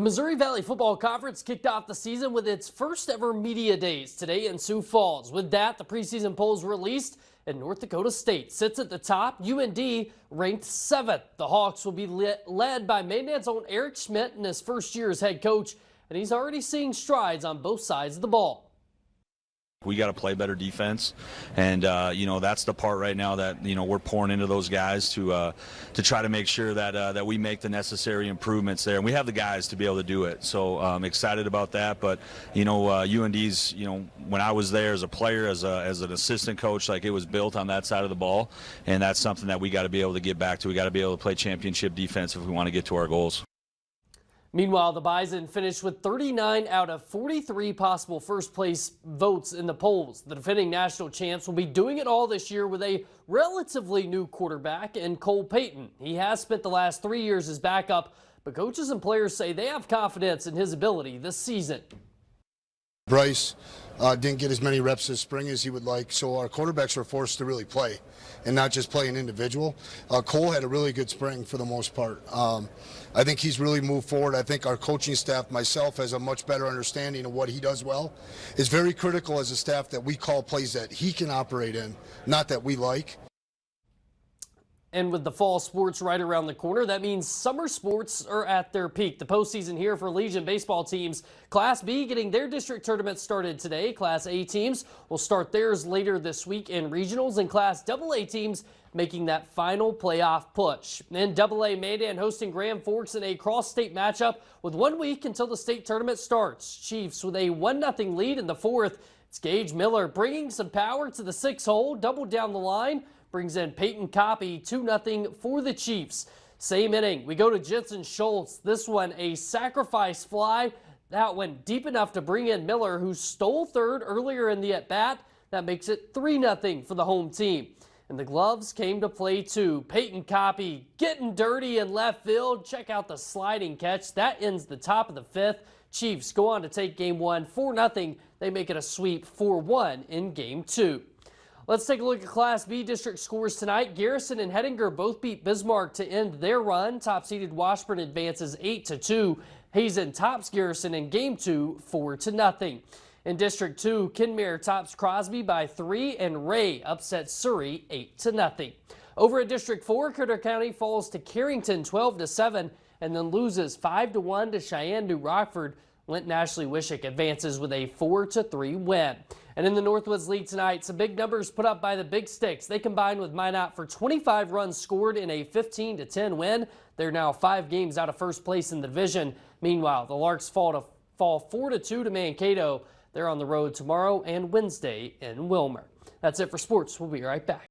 The Missouri Valley Football Conference kicked off the season with its first ever media days today in Sioux Falls. With that, the preseason polls released, and North Dakota State sits at the top. UND ranked 7th. The Hawks will be led by Maynard's own Eric Schmidt in his first year as head coach, and he's already seeing strides on both sides of the ball. We got to play better defense, and that's the part right now that we're pouring into those guys to try to make sure that we make the necessary improvements there, and we have the guys to be able to do it. So I'm excited about that. But UND's when I was there as a player, as an assistant coach, like, it was built on that side of the ball, and that's something that we got to be able to get back to. We got to be able to play championship defense if we want to get to our goals. Meanwhile, the Bison finished with 39 out of 43 possible first-place votes in the polls. The defending national champs will be doing it all this year with a relatively new quarterback in Cole Payton. He has spent the last 3 years as backup, but coaches and players say they have confidence in his ability this season. Bryce didn't get as many reps this spring as he would like, so our quarterbacks were forced to really play and not just play an individual. Cole had a really good spring for the most part. I think he's really moved forward. I think our coaching staff, myself, has a much better understanding of what he does well. It's very critical as a staff that we call plays that he can operate in, not that we like. And with the fall sports right around the corner, that means summer sports are at their peak. The postseason here for Legion baseball teams. Class B getting their district tournament started today. Class A teams will start theirs later this week in regionals, and Class AA teams making that final playoff push. And AA Mandan hosting Grand Forks in a cross-state matchup with 1 week until the state tournament starts. Chiefs with a 1-0 lead in the fourth. It's Gage Miller bringing some power to the 6-hole, double down the line. Brings in Peyton Copy, 2-0 for the Chiefs. Same inning, we go to Jensen Schultz. This one a sacrifice fly. That went deep enough to bring in Miller, who stole third earlier in the at-bat. That makes it 3-0 for the home team. And the gloves came to play too. Peyton Copy getting dirty in left field. Check out the sliding catch. That ends the top of the fifth. Chiefs go on to take game one 4-0. They make it a sweep 4-1 in game two. Let's take a look at Class B district scores tonight. Garrison and Hettinger both beat Bismarck to end their run. Top-seeded Washburn advances 8-2. Hazen tops Garrison in Game 2 4-0. In District 2, Kenmare tops Crosby by 3, and Ray upsets Surrey 8-0. Over at District 4, Critter County falls to Carrington 12-7 and then loses 5-1 to Cheyenne New Rockford. Linton Ashley Wishick advances with a 4-3 win. And in the Northwoods League tonight, some big numbers put up by the Big Sticks. They combined with Minot for 25 runs scored in a 15-10 win. They're now 5 games out of first place in the division. Meanwhile, the Larks fall 4-2 to Mankato. They're on the road tomorrow and Wednesday in Wilmer. That's it for sports. We'll be right back.